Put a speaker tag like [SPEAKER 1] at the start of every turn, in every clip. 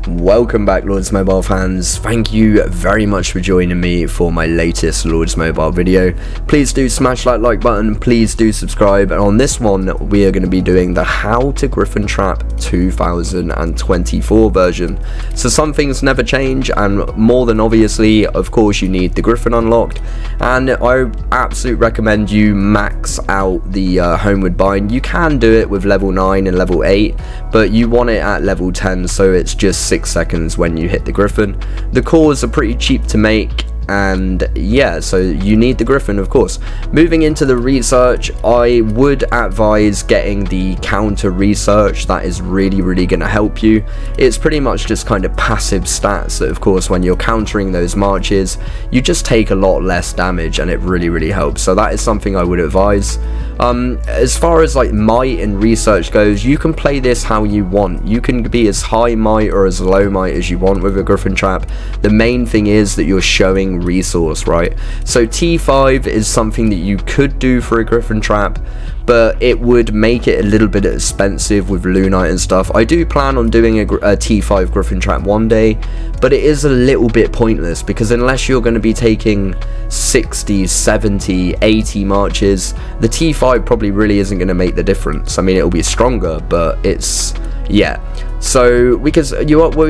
[SPEAKER 1] Welcome back, Lords Mobile fans. Thank you very much for joining me for my latest Lords Mobile video. Please do smash that like button, please do subscribe, and on this one we are going to be doing the How to Griffin Trap 2024 version. So some things never change, and more than obviously, of course, you need the Griffin unlocked, and I absolutely recommend you max out the homeward bind. You can do it with level 9 and level 8, but you want it at level 10, so it's just 6 seconds when you hit the Griffin. The cores are pretty cheap to make, and yeah, so you need the Griffin, of course. Moving into the research, I would advise getting the counter research. That is really going to help you. It's pretty much just kind of passive stats that, of course, when you're countering those marches, you just take a lot less damage, and it really helps. So that is something I would advise. As far as like might and research goes, you can play this how you want. You can be as high might or as low might as you want with a Griffin trap. The main thing is that you're showing resource, right? So T5 is something that you could do for a Griffin trap, but it would make it a little bit expensive with Lunite and stuff. I do plan on doing a T5 Griffin trap one day, but it is a little bit pointless because unless you're going to be taking 60, 70, 80 marches, the T5 probably really isn't going to make the difference. I mean, it'll be stronger, but it's, yeah. So we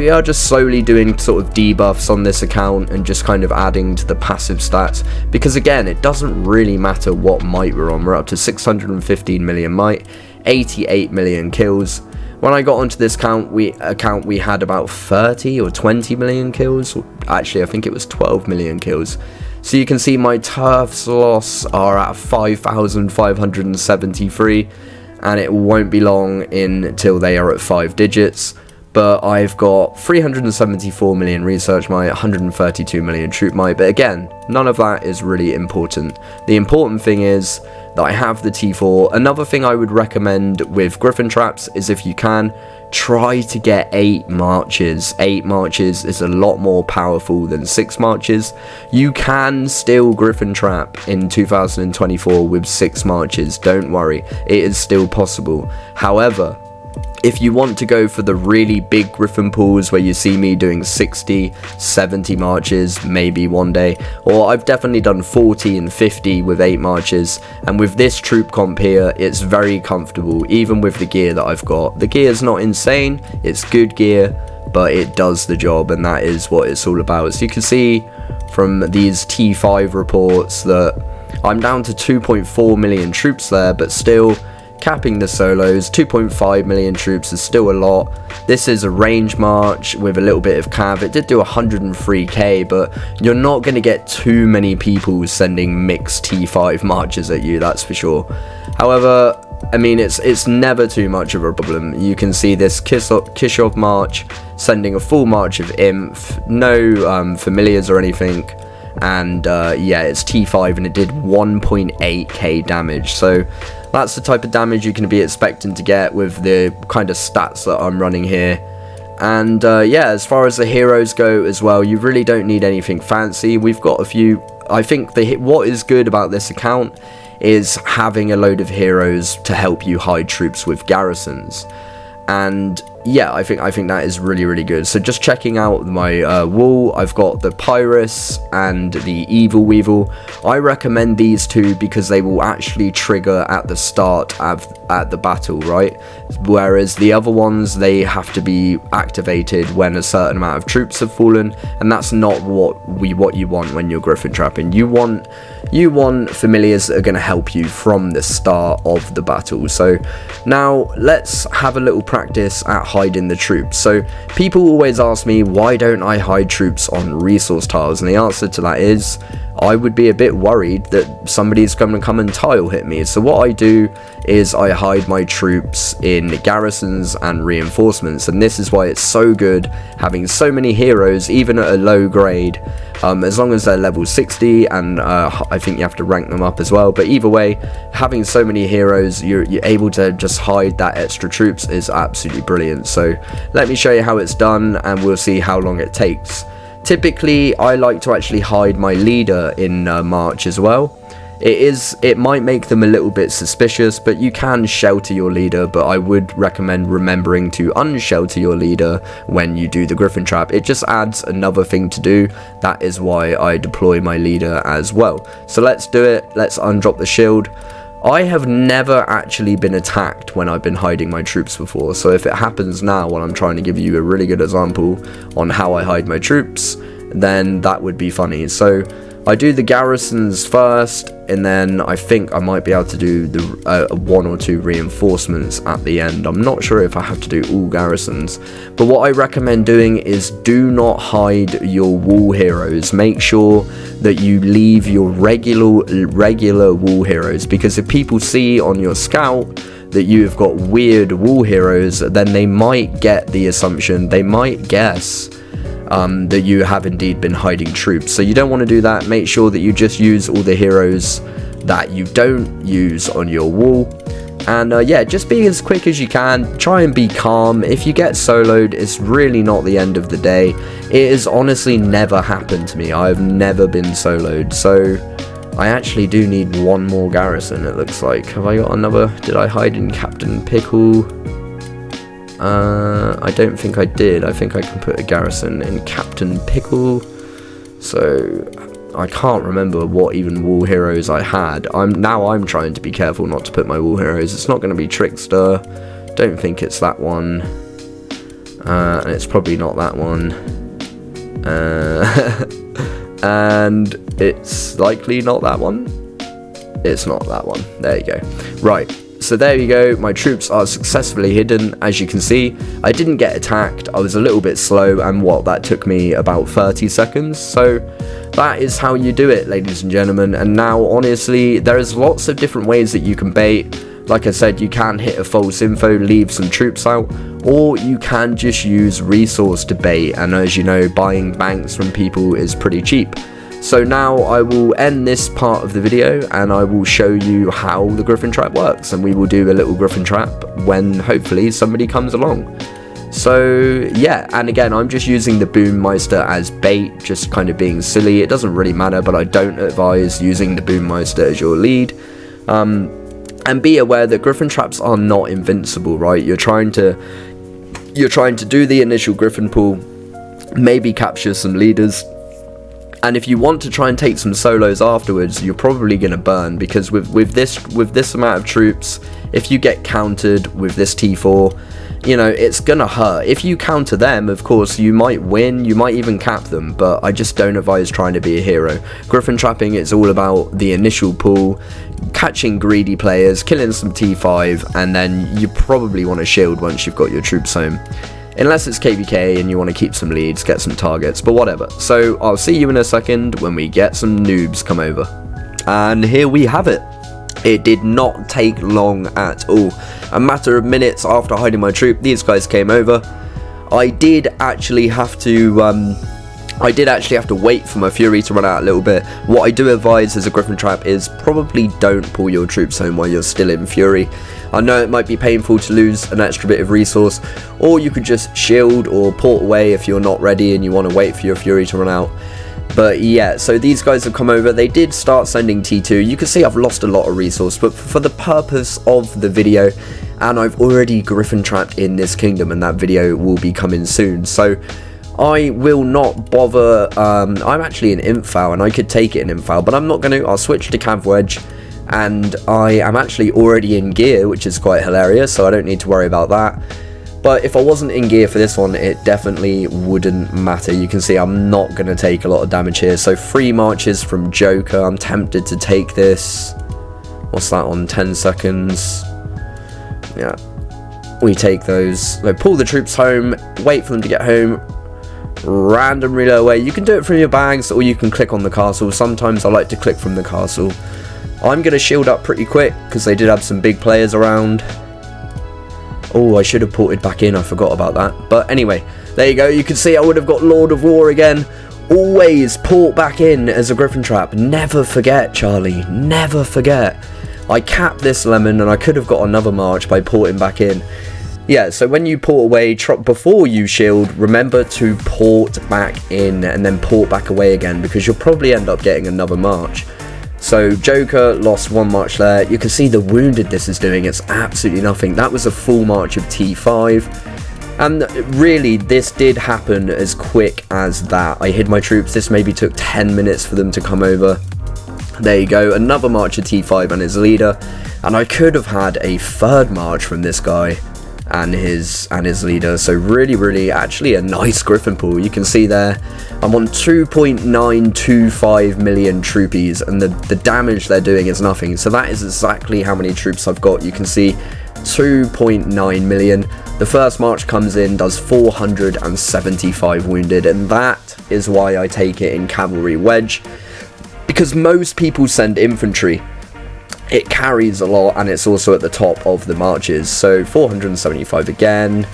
[SPEAKER 1] are just slowly doing sort of debuffs on this account and just kind of adding to the passive stats, because again, it doesn't really matter what might we're on. We're up to 615 million might, 88 million kills. When I got onto this account, we had about 30 or 20 million kills. Actually, I think it was 12 million kills. So you can see my turfs loss are at 5,573. And it won't be long until they are at 5 digits. But I've got 374 million research might, 132 million troop might, but again, none of that is really important. The important thing is that I have the T4. Another thing I would recommend with Griffin traps is, if you can, try to get 8 marches. 8 marches is a lot more powerful than 6 marches. You can still Griffin trap in 2024 with 6 marches, don't worry, it is still possible. However, if you want to go for the really big Griffin pools where you see me doing 60, 70 marches, maybe one day, or I've definitely done 40 and 50 with 8 marches, and with this troop comp here, it's very comfortable, even with the gear that I've got. The gear is not insane, it's good gear, but it does the job, and that is what it's all about. So you can see from these T5 reports that I'm down to 2.4 million troops there, but still, capping the solos, 2.5 million troops is still a lot. This is a range march with a little bit of cav. It did do 103k, but you're not going to get too many people sending mixed T5 marches at you, that's for sure. However, I mean, it's never too much of a problem. You can see this Kishov march sending a full march of Inf, no familiars or anything. And yeah, it's T5 and it did 1.8k damage, so that's the type of damage you can be expecting to get with the kind of stats that I'm running here. And yeah, as far as the heroes go as well, you really don't need anything fancy. We've got a few. I think what is good about this account is having a load of heroes to help you hide troops with garrisons. And yeah, I think that is really good. So just checking out my wall, I've got the Pyrus and the Evil Weevil. I recommend these two because they will actually trigger at the start at the battle, right? Whereas the other ones, they have to be activated when a certain amount of troops have fallen, and that's not what you want when you're Griffin trapping. You want familiars that are going to help you from the start of the battle. So now let's have a little practice at hiding the troops. So people always ask me, why don't I hide troops on resource tiles? And the answer to that is, I would be a bit worried that somebody's going to come and tile hit me. So what I do is I hide my troops in garrisons and reinforcements, and this is why it's so good having so many heroes, even at a low grade, as long as they're level 60, and I think you have to rank them up as well. But either way, having so many heroes, you're able to just hide that extra troops is absolutely brilliant. So let me show you how it's done, and we'll see how long it takes. Typically, I like to actually hide my leader in March as well. It might make them a little bit suspicious, but you can shelter your leader, but I would recommend remembering to unshelter your leader when you do the Griffin trap. It just adds another thing to do. That is why I deploy my leader as well. So let's do it. Let's undrop the shield. I have never actually been attacked when I've been hiding my troops before, so if it happens now when I'm trying to give you a really good example on how I hide my troops, then that would be funny. So I do the garrisons first, and then I think I might be able to do the 1 or 2 reinforcements at the end. I'm not sure if I have to do all garrisons, but what I recommend doing is do not hide your wall heroes. Make sure that you leave your regular wall heroes, because if people see on your scout that you've got weird wall heroes, then they might get the assumption, they might guess that you have indeed been hiding troops. So you don't want to do that. Make sure that you just use all the heroes that you don't use on your wall, and yeah, just be as quick as you can. Try and be calm. If you get soloed, it's really not the end of the day. It has honestly never happened to me. I've never been soloed, so I actually do need 1 more garrison, it looks like. Have I got another? Did I hide in Captain Pickle? I don't think I did. I think I can put a garrison in Captain Pickle. So I can't remember what even wall heroes I had. I'm trying to be careful not to put my wall heroes. It's not going to be Trickster. Don't think it's that one. And it's probably not that one. And it's likely not that one. It's not that one. There you go. Right. So there you go, my troops are successfully hidden. As you can see, I didn't get attacked, I was a little bit slow, and that took me about 30 seconds. So that is how you do it, ladies and gentlemen. And now, honestly, there is lots of different ways that you can bait. Like I said, you can hit a false info, leave some troops out, or you can just use resource to bait. And as you know, buying banks from people is pretty cheap. So now I will end this part of the video, and I will show you how the Griffin trap works, and we will do a little Griffin trap when hopefully somebody comes along. So yeah, and again, I'm just using the Boommeister as bait, just kind of being silly. It doesn't really matter, but I don't advise using the Boommeister as your lead. And be aware that Griffin traps are not invincible, right? You're trying to do the initial Griffin pool, maybe capture some leaders. And if you want to try and take some solos afterwards, you're probably going to burn, because with this amount of troops, if you get countered with this T4, you know, it's going to hurt. If you counter them, of course, you might win, you might even cap them, but I just don't advise trying to be a hero. Griffin trapping, it's all about the initial pool, catching greedy players, killing some T5, and then you probably want to shield once you've got your troops home. Unless it's KVK and you want to keep some leads, get some targets, but whatever. So I'll see you in a second when we get some noobs come over. And here we have it. It did not take long at all. A matter of minutes after hiding my troop, these guys came over. I did actually have to wait for my Fury to run out a little bit. What I do advise as a Griffin trap is probably don't pull your troops home while you're still in Fury. I know it might be painful to lose an extra bit of resource, or you could just shield or port away if you're not ready and you want to wait for your Fury to run out. But yeah, so these guys have come over. They did start sending T2. You can see I've lost a lot of resource, but for the purpose of the video, and I've already Griffin trapped in this kingdom, and that video will be coming soon, so I will not bother. I'm actually in Infal, and I could take it in Infal, but I'm not going to. I'll switch to Cav Wedge, and I am actually already in gear, which is quite hilarious, so I don't need to worry about that. But if I wasn't in gear for this one, it definitely wouldn't matter. You can see I'm not going to take a lot of damage here. So 3 marches from Joker. I'm tempted to take this. What's that on? 10 seconds. Yeah. We take those. So pull the troops home. Wait for them to get home. Random reload away. You can do it from your bags, or you can click on the castle. Sometimes I like to click from the castle. I'm going to shield up pretty quick, because they did have some big players around. Oh, I should have ported back in, I forgot about that. But anyway, there you go. You can see I would have got Lord of War again. Always port back in as a Griffin trap. Never forget, Charlie. Never forget. I capped this lemon, and I could have got another march by porting back in. Yeah, so when you port away, before you shield, remember to port back in and then port back away again, because you'll probably end up getting another march. So Joker lost 1 march there. You can see the wounded this is doing. It's absolutely nothing. That was a full march of T5. And really, this did happen as quick as that. I hid my troops. This maybe took 10 minutes for them to come over. There you go. Another march of T5 and his leader. And I could have had a 3rd march from this guy and his leader. So really actually a nice Griffin pool. You can see there I'm on 2.925 million troopies, and the damage they're doing is nothing. So that is exactly how many troops I've got. You can see 2.9 million. The first march comes in, does 475 wounded, and that is why I take it in cavalry wedge, because most people send infantry. It carries a lot, and it's also at the top of the marches. So 475 again,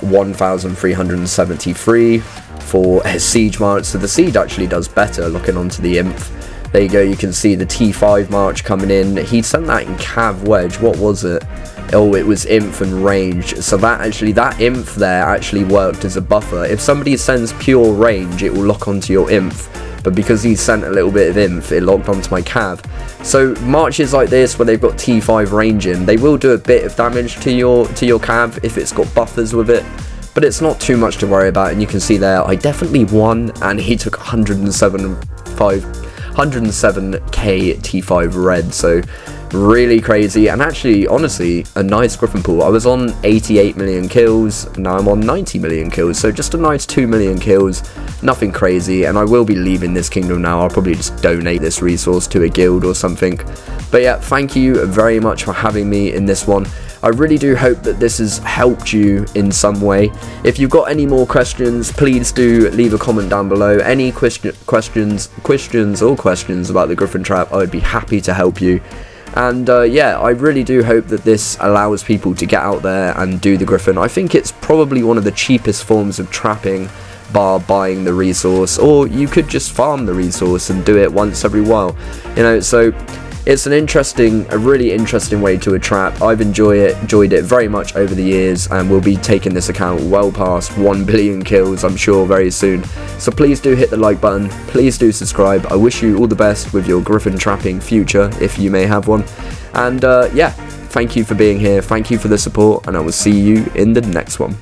[SPEAKER 1] 1,373 for his siege march. So the siege actually does better, looking onto the inf. There you go, you can see the T5 march coming in. He sent that in cav wedge. What was it? Oh, it was inf and range. So that inf there actually worked as a buffer. If somebody sends pure range, it will lock onto your inf. But because he sent a little bit of inf, it locked onto my cav. So marches like this, where they've got T5 range in, they will do a bit of damage to your cav if it's got buffers with it. But it's not too much to worry about, and you can see there, I definitely won, and he took 107k T5 red, so really crazy. And actually, honestly, a nice Griffin pool. I was on 88 million kills, now I'm on 90 million kills, so just a nice 2 million kills, nothing crazy. And I will be leaving this kingdom now. I'll probably just donate this resource to a guild or something. But yeah, thank you very much for having me in this one. I really do hope that this has helped you in some way. If you've got any more questions, please do leave a comment down below. Any questions about the Griffin trap, I would be happy to help you. And yeah, I really do hope that this allows people to get out there and do the Griffin. I think it's probably one of the cheapest forms of trapping, bar buying the resource, or you could just farm the resource and do it once every while, you know. So it's a really interesting way to a trap. I've enjoyed it very much over the years, and we'll be taking this account well past 1 billion kills, I'm sure, very soon. So please do hit the like button, please do subscribe. I wish you all the best with your Griffin trapping future, if you may have one. And yeah, thank you for being here, thank you for the support, and I will see you in the next one.